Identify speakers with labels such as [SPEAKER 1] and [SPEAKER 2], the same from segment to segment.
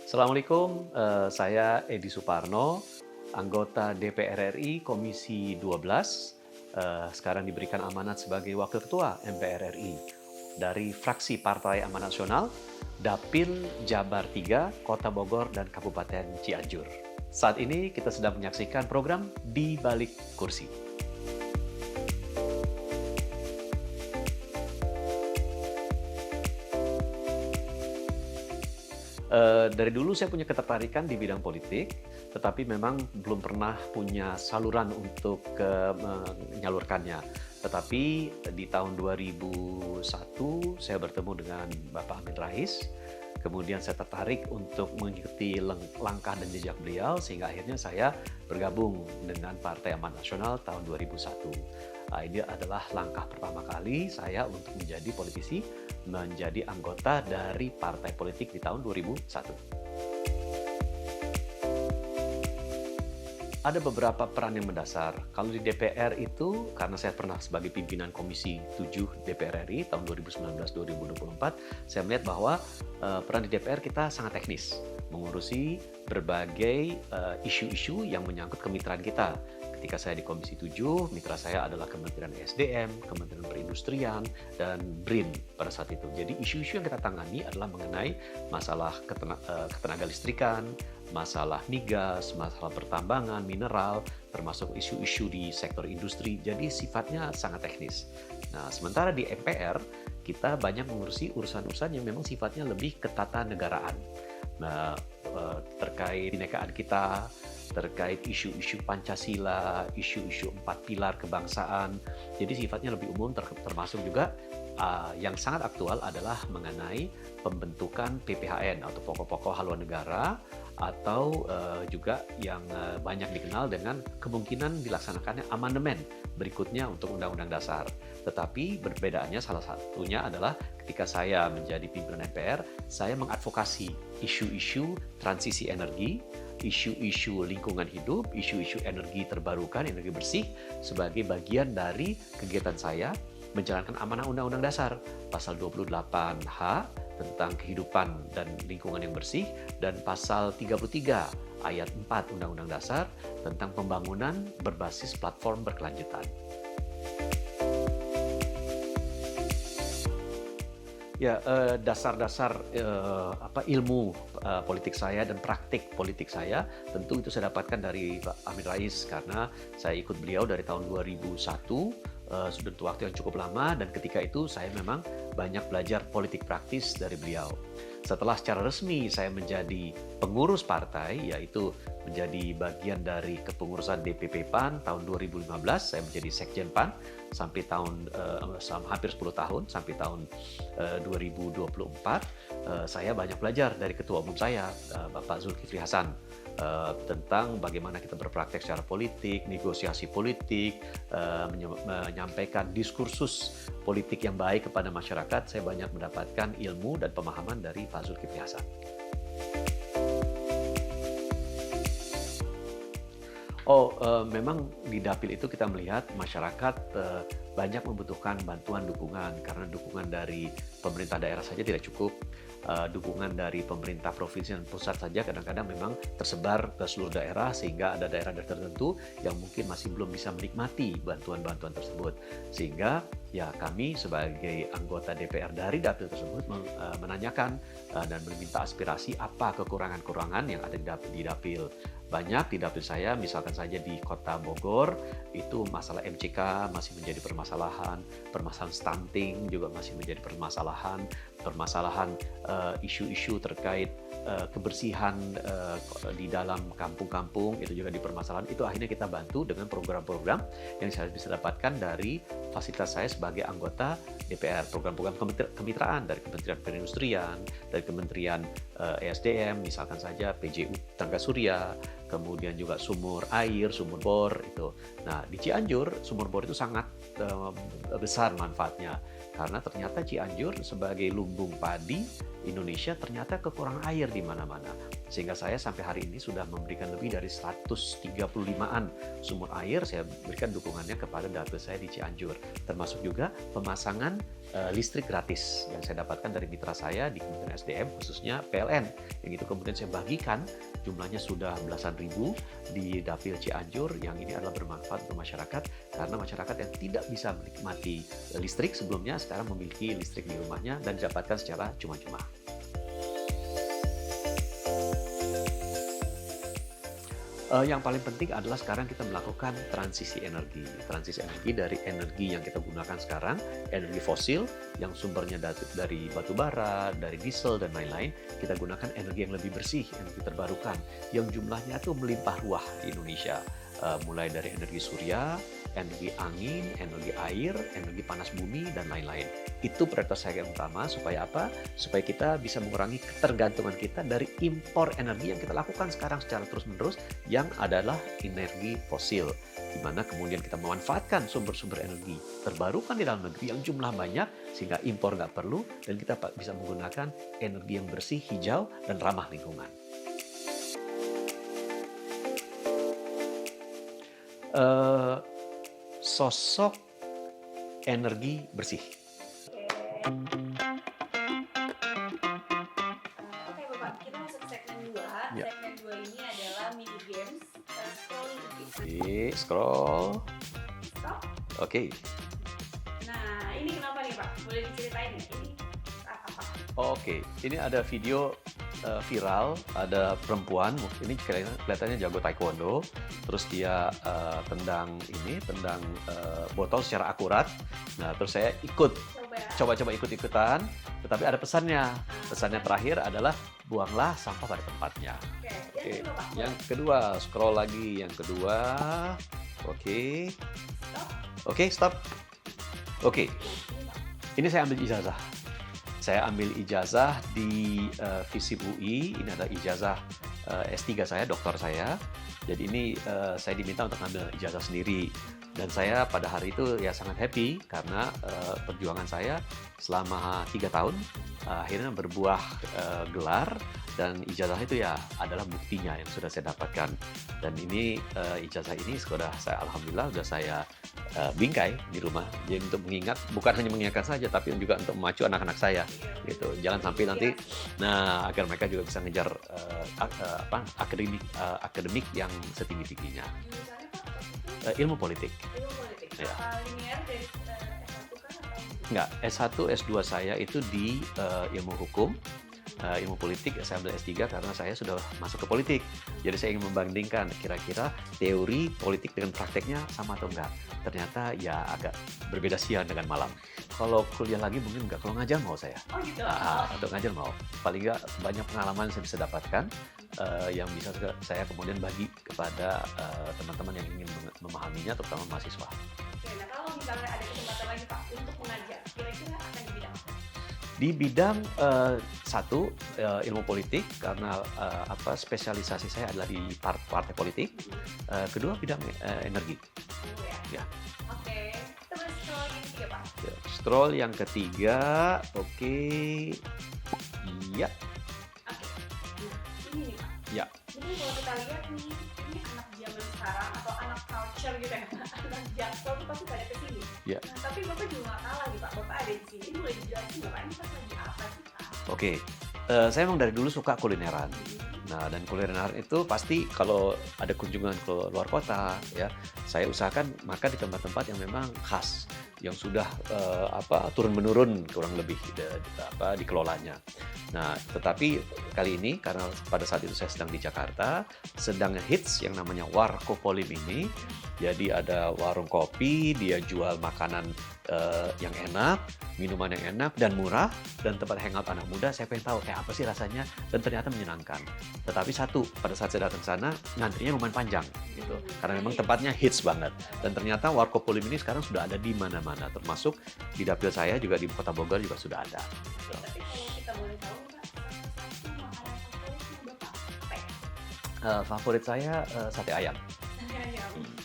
[SPEAKER 1] Assalamualaikum, saya Edi Suparno, anggota DPR RI Komisi 12, sekarang diberikan amanat sebagai Wakil Ketua MPR RI dari fraksi Partai Amanat Nasional, Dapil Jabar 3, Kota Bogor dan Kabupaten Cianjur. Saat ini kita sedang menyaksikan program Di Balik Kursi. Dari dulu saya punya ketertarikan di bidang politik, tetapi memang belum pernah punya saluran untuk menyalurkannya. Tetapi di tahun 2001 saya bertemu dengan Bapak Amin Rais, kemudian saya tertarik untuk mengikuti langkah dan jejak beliau sehingga akhirnya saya bergabung dengan Partai Amanat Nasional tahun 2001. Nah, ini adalah langkah pertama kali saya untuk menjadi politisi, menjadi anggota dari partai politik di tahun 2001. Ada beberapa peran yang mendasar. Kalau di DPR itu, karena saya pernah sebagai pimpinan Komisi 7 DPR RI tahun 2019-2024, saya melihat bahwa peran di DPR kita sangat teknis, mengurusi berbagai isu-isu yang menyangkut kemitraan kita. Ketika saya di Komisi 7, mitra saya adalah Kementerian SDM, Kementerian Perindustrian, dan BRIN pada saat itu. Jadi isu-isu yang kita tangani adalah mengenai masalah ketenaga listrikan, masalah migas, masalah pertambangan, mineral, termasuk isu-isu di sektor industri. Jadi sifatnya sangat teknis. Nah, sementara di MPR, kita banyak mengurusi urusan-urusan yang memang sifatnya lebih ketatanegaraan. Nah, terkait binekaan kita, terkait isu-isu Pancasila, isu-isu 4 pilar kebangsaan. Jadi sifatnya lebih umum, termasuk juga yang sangat aktual adalah mengenai pembentukan PPHN atau pokok-pokok haluan negara, atau juga yang banyak dikenal dengan kemungkinan dilaksanakannya amandemen berikutnya untuk Undang-Undang Dasar. Tetapi perbedaannya salah satunya adalah ketika saya menjadi pimpinan MPR, saya mengadvokasi isu-isu transisi energi, isu-isu lingkungan hidup, isu-isu energi terbarukan, energi bersih sebagai bagian dari kegiatan saya menjalankan amanah Undang-Undang Dasar pasal 28H tentang kehidupan dan lingkungan yang bersih dan pasal 33 ayat 4 Undang-Undang Dasar tentang pembangunan berbasis platform berkelanjutan. Ya, dasar-dasar ilmu politik saya dan praktik politik saya tentu itu saya dapatkan dari Pak Amin Rais karena saya ikut beliau dari tahun 2001, sudah waktu yang cukup lama, dan ketika itu saya memang banyak belajar politik praktis dari beliau. Setelah secara resmi saya menjadi pengurus partai, yaitu menjadi bagian dari kepengurusan DPP PAN tahun 2015, saya menjadi Sekjen PAN sampai tahun hampir 10 tahun, sampai tahun 2024. Saya banyak belajar dari ketua umum saya, Bapak Zulkifli Hasan, tentang bagaimana kita berpraktek secara politik, negosiasi politik, menyampaikan diskursus politik yang baik kepada masyarakat. Saya banyak mendapatkan ilmu dan pemahaman dari Pak Zulkifli Hasan. Memang di Dapil itu kita melihat masyarakat banyak membutuhkan bantuan dukungan karena dukungan dari pemerintah daerah saja tidak cukup. Dukungan dari pemerintah provinsi dan pusat saja kadang-kadang memang tersebar ke seluruh daerah sehingga ada daerah-daerah tertentu yang mungkin masih belum bisa menikmati bantuan-bantuan tersebut. Sehingga ya kami sebagai anggota DPR dari Dapil tersebut menanyakan dan meminta aspirasi apa kekurangan-kekurangan yang ada di Dapil. Banyak di Dapil saya, misalkan saja di Kota Bogor, itu masalah MCK masih menjadi permasalahan, permasalahan stunting juga masih menjadi permasalahan, isu-isu terkait kebersihan di dalam kampung-kampung itu juga dipermasalahan. Itu akhirnya kita bantu dengan program-program yang saya bisa dapatkan dari fasilitas saya sebagai anggota DPR, program-program kemitraan dari Kementerian Perindustrian, dari Kementerian ESDM, misalkan saja PJU Tenaga Surya, kemudian juga sumur air, sumur bor itu. Nah, di Cianjur sumur bor itu sangat besar manfaatnya karena ternyata Cianjur sebagai lumbung padi Indonesia ternyata kekurangan air di mana-mana. Sehingga saya sampai hari ini sudah memberikan lebih dari 135-an sumur air, saya berikan dukungannya kepada dapil saya di Cianjur. Termasuk juga pemasangan listrik gratis yang saya dapatkan dari mitra saya di Kementerian SDM, khususnya PLN. Yang itu kemudian saya bagikan, jumlahnya sudah belasan ribu di dapil Cianjur, yang ini adalah bermanfaat untuk masyarakat, karena masyarakat yang tidak bisa menikmati listrik sebelumnya sekarang memiliki listrik di rumahnya dan didapatkan secara cuma-cuma. Yang paling penting adalah sekarang kita melakukan transisi energi. Transisi energi dari energi yang kita gunakan sekarang, energi fosil yang sumbernya dari batu bara, dari diesel, dan lain-lain. Kita gunakan energi yang lebih bersih, energi terbarukan, yang jumlahnya itu melimpah ruah di Indonesia. Mulai dari energi surya, energi angin, energi air, energi panas bumi, dan lain-lain. Itu prioritas saya yang utama, supaya apa? Supaya kita bisa mengurangi ketergantungan kita dari impor energi yang kita lakukan sekarang secara terus-menerus, yang adalah energi fosil. Di mana kemudian kita memanfaatkan sumber-sumber energi terbarukan di dalam negeri yang jumlah banyak, sehingga impor nggak perlu, dan kita bisa menggunakan energi yang bersih, hijau, dan ramah lingkungan. Sosok energi bersih.
[SPEAKER 2] Oke Bapak, kita masuk ke segmen 2.
[SPEAKER 1] Ya.
[SPEAKER 2] Segmen 2 ini adalah mini games. Scrolling the game.
[SPEAKER 1] Oke, scroll.
[SPEAKER 2] Stop.
[SPEAKER 1] Oke.
[SPEAKER 2] Nah, ini kenapa nih Pak? Boleh diceritain nggak? Ini apa?
[SPEAKER 1] Oke, ini ada video viral, ada perempuan, ini kelihatannya jago taekwondo, terus dia tendang botol secara akurat. Nah, terus saya ikut, coba ikut-ikutan, tetapi ada pesannya. Pesannya terakhir adalah buanglah sampah pada tempatnya.
[SPEAKER 2] Oke.
[SPEAKER 1] Yang kedua, scroll lagi. Yang kedua, oke. Oke, stop. Oke, ini saya ambil ijazah. Saya ambil ijazah di FISIP UI. Ini adalah ijazah S3 saya, doktor saya. Jadi ini saya diminta untuk ambil ijazah sendiri. Dan saya pada hari itu ya sangat happy karena perjuangan saya selama 3 tahun akhirnya berbuah gelar, dan ijazah itu ya adalah buktinya yang sudah saya dapatkan. Dan ini ijazah ini sudah saya, alhamdulillah, sudah saya bingkai di rumah. Jadi untuk mengingat, bukan hanya mengingatkan saja, tapi juga untuk memacu anak-anak saya gitu. Jangan sampai nanti, nah, agar mereka juga bisa ngejar akademik yang setinggi-tingginya. Ilmu politik. Ya.
[SPEAKER 2] Linear dari S1 kan atau?
[SPEAKER 1] Enggak, S1, S2 saya itu di ilmu hukum, ilmu politik. Saya ambil S3 karena saya sudah masuk ke politik. Jadi saya ingin membandingkan kira-kira teori politik dengan prakteknya sama atau enggak. Ternyata ya agak berbeda siang dengan malam. Kalau kuliah lagi mungkin enggak, kalau ngajar mau saya.
[SPEAKER 2] Oh gitu.
[SPEAKER 1] Untuk ngajar mau. Paling enggak banyak pengalaman saya bisa dapatkan yang bisa saya kemudian bagi kepada teman-teman yang ingin memahaminya, terutama mahasiswa.
[SPEAKER 2] Oke, nah kalau misalnya ada kesempatan lagi Pak untuk mengajar, kira-kira akan di bidang apa?
[SPEAKER 1] Di bidang satu, ilmu politik, karena spesialisasi saya adalah di partai politik. Kedua, bidang energi. Ya.
[SPEAKER 2] Oke, kita boleh scroll yang ketiga Pak.
[SPEAKER 1] Scroll yang ketiga, oke. Iya.
[SPEAKER 2] Oke, nah ini nih Pak.
[SPEAKER 1] Ya.
[SPEAKER 2] Jadi kalau kita lihat nih, ini anak zaman sekarang atau anak culture gitu ya, anak jaksel tuh pasti pada kesini.
[SPEAKER 1] Ya.
[SPEAKER 2] Nah, tapi Bapak juga nggak kalah nih Pak, Bapak ada di sini. Ini boleh dijelasin Bapak, ini pas lagi apa sih Pak?
[SPEAKER 1] Oke, saya memang dari dulu suka kulineran. Nah, dan kulineran itu pasti kalau ada kunjungan ke luar kota, ya, saya usahakan makan di tempat-tempat yang memang khas, yang sudah turun-menurun kurang lebih dikelolanya. Nah, tetapi kali ini karena pada saat itu saya sedang di Jakarta, sedang hits yang namanya Warkopolim ini. Jadi ada warung kopi, dia jual makanan yang enak, minuman yang enak dan murah, dan tempat hangout anak muda. Saya pengen tahu kayak apa sih rasanya, dan ternyata menyenangkan. Tetapi satu, pada saat saya datang ke sana, ngantrinya lumayan panjang gitu, karena memang tempatnya hits banget. Dan ternyata Warkopolim ini sekarang sudah ada di mana-mana, termasuk di dapil saya juga di Kota Bogor juga sudah ada.
[SPEAKER 2] Ya, tapi kalau kita boleh tahu Pak, satu makanan favoritnya Bapak apa ya?
[SPEAKER 1] Favorit saya sate ayam.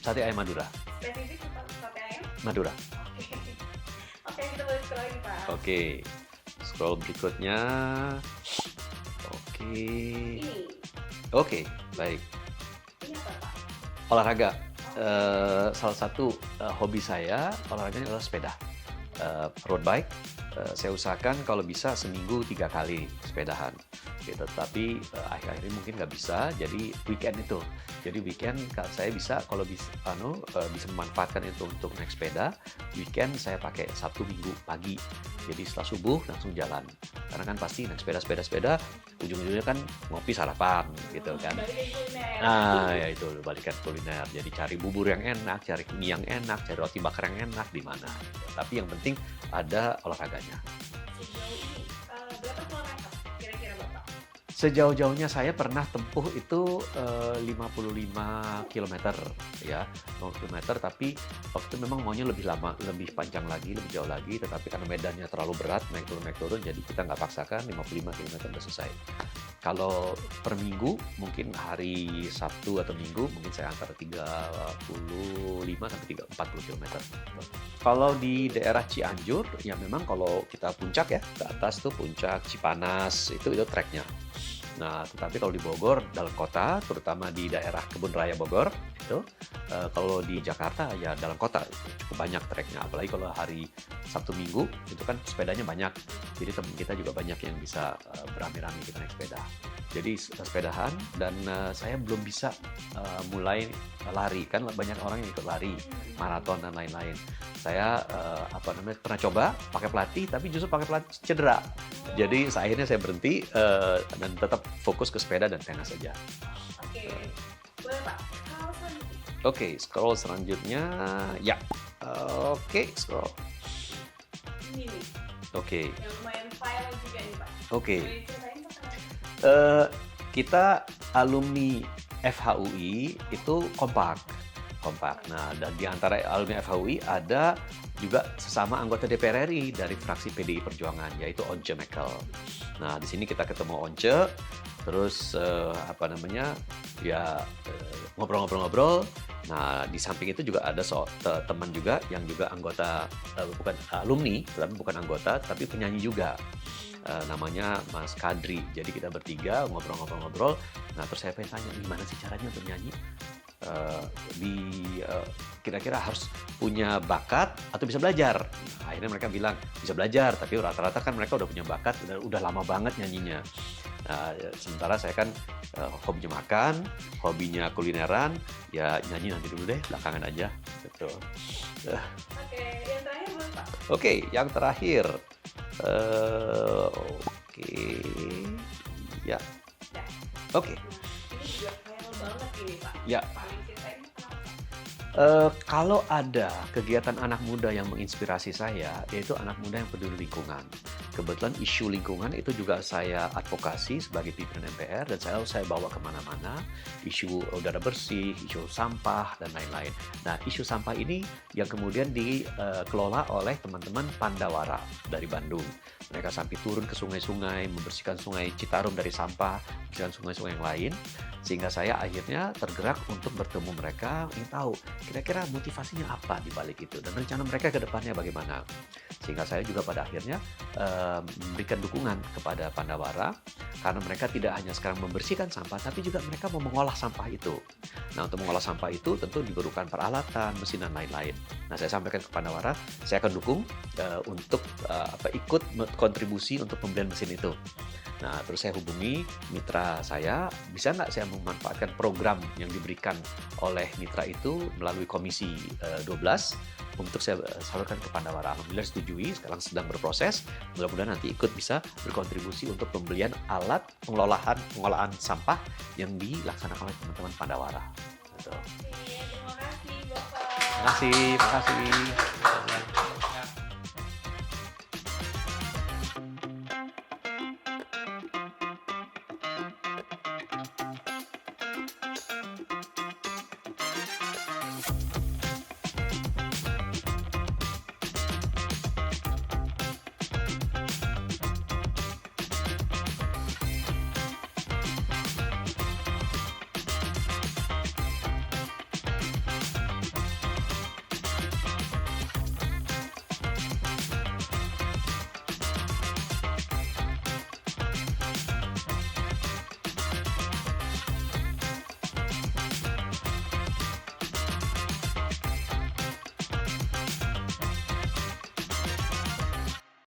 [SPEAKER 1] Sate ayam Madura.
[SPEAKER 2] Spesifik sate ayam?
[SPEAKER 1] Madura.
[SPEAKER 2] Oke. Oke, kita boleh scroll lagi Pak.
[SPEAKER 1] Oke, scroll berikutnya. Oke.
[SPEAKER 2] Ini
[SPEAKER 1] Oke, baik.
[SPEAKER 2] Ini apa Pak?
[SPEAKER 1] Olahraga,
[SPEAKER 2] Oke.
[SPEAKER 1] salah satu, hobi saya olahraganya adalah sepeda. Road bike, saya usahakan kalau bisa seminggu 3 kali sepedahan, gitu. Tapi, akhir-akhir ini mungkin nggak bisa, jadi weekend itu. Jadi weekend saya bisa kalau bisa memanfaatkan itu untuk naik sepeda, weekend saya pakai Sabtu Minggu pagi. Jadi setelah subuh langsung jalan. Karena kan pasti naik sepeda, ujung-ujungnya kan ngopi sarapan gitu kan.
[SPEAKER 2] Balik ke kuliner.
[SPEAKER 1] Nah, ya itu balikan kuliner. Jadi cari bubur yang enak, cari mie yang enak, cari roti bakar yang enak di mana. Gitu. Tapi yang penting ada olahraganya.
[SPEAKER 2] Sejauh ini berapa kilometer kira-kira Bapak?
[SPEAKER 1] Sejauh-jauhnya saya pernah tempuh itu 55 kilometer ya, 50 kilometer, tapi waktu itu memang maunya lebih lama, lebih panjang lagi, lebih jauh lagi, tetapi karena medannya terlalu berat, naik turun, jadi kita nggak paksakan, 55 kilometer udah selesai. Kalau per minggu, mungkin hari Sabtu atau Minggu, mungkin saya antara 35 sampai 40 kilometer. Kalau di daerah Cianjur, ya memang kalau kita puncak ya, ke atas tuh puncak Cipanas, itu treknya. Nah, tetapi kalau di Bogor, dalam kota, terutama di daerah Kebun Raya Bogor, itu kalau di Jakarta ya dalam kota cukup banyak treknya. Apalagi kalau hari Sabtu Minggu itu kan sepedanya banyak. Jadi teman kita juga banyak yang bisa beramai-ramai kita naik sepeda. Jadi sepedahan dan saya belum bisa mulai lari kan banyak orang yang ikut lari, maraton dan lain-lain. Saya pernah coba pakai pelatih tapi justru pakai pelatih cedera. Jadi akhirnya saya berhenti dan tetap fokus ke sepeda dan tenis saja.
[SPEAKER 2] Oke. Boleh Pak. Kalau selanjutnya.
[SPEAKER 1] Oke, scroll selanjutnya ya. Oke, scroll.
[SPEAKER 2] Ini nih,
[SPEAKER 1] Oke.
[SPEAKER 2] yang lumayan viral juga nih Pak.
[SPEAKER 1] Oke.
[SPEAKER 2] Boleh diceritain Pak kenapa?
[SPEAKER 1] Kita alumni FHUI itu kompak. Nah, dan di antara alumni FHUI ada juga sesama anggota DPR RI dari fraksi PDI Perjuangan, yaitu Once Mekel. Nah, di sini kita ketemu Once, terus ngobrol-ngobrol-ngobrol. Nah, di samping itu juga ada teman juga yang juga anggota, bukan alumni, tapi bukan anggota, tapi penyanyi juga. Namanya Mas Kadri. Jadi kita bertiga ngobrol-ngobrol-ngobrol. Nah, terus saya pengen tanya, gimana sih caranya untuk nyanyi? Kira-kira harus punya bakat atau bisa belajar? Nah, akhirnya mereka bilang bisa belajar, tapi rata-rata kan mereka udah punya bakat, udah lama banget nyanyinya. Nah, sementara saya kan hobinya makan, hobinya kulineran, ya nyanyi nanti dulu deh, belakangan aja. Betul.
[SPEAKER 2] Oke, yang terakhir boleh Pak.
[SPEAKER 1] Oke, yang terakhir. Oke, ya,
[SPEAKER 2] Dah.
[SPEAKER 1] oke,
[SPEAKER 2] Ini juga viral banget ini Pak.
[SPEAKER 1] ya.
[SPEAKER 2] Paling ceritain kenapa Pak?
[SPEAKER 1] Kalau ada kegiatan anak muda yang menginspirasi saya, yaitu anak muda yang peduli lingkungan. Kebetulan isu lingkungan itu juga saya advokasi sebagai pimpinan MPR dan saya bawa kemana-mana, isu udara bersih, isu sampah, dan lain-lain. Nah, isu sampah ini yang kemudian dikelola oleh teman-teman Pandawara dari Bandung. Mereka sampai turun ke sungai-sungai, membersihkan sungai Citarum dari sampah, membersihkan sungai-sungai yang lain. Sehingga saya akhirnya tergerak untuk bertemu mereka, ingin tahu kira-kira motivasinya apa di balik itu dan rencana mereka ke depannya bagaimana. Sehingga saya juga pada akhirnya memberikan dukungan kepada Pandawara karena mereka tidak hanya sekarang membersihkan sampah tapi juga mereka mau mengolah sampah itu. Nah, untuk mengolah sampah itu tentu diperlukan peralatan, mesin dan lain-lain. Nah, saya sampaikan ke Pandawara, saya akan dukung untuk ikut kontribusi untuk pembelian mesin itu. Nah, terus saya hubungi mitra saya, bisa nggak saya memanfaatkan program yang diberikan oleh mitra itu melalui Komisi 12 untuk saya salurkan ke Pandawara. Alhamdulillah setujui, sekarang sedang berproses. Mudah-mudahan nanti ikut bisa berkontribusi untuk pembelian alat pengolahan sampah yang dilaksanakan oleh teman-teman Pandawara. Betul.
[SPEAKER 2] Oke, terima kasih Bapak.
[SPEAKER 1] Terima kasih.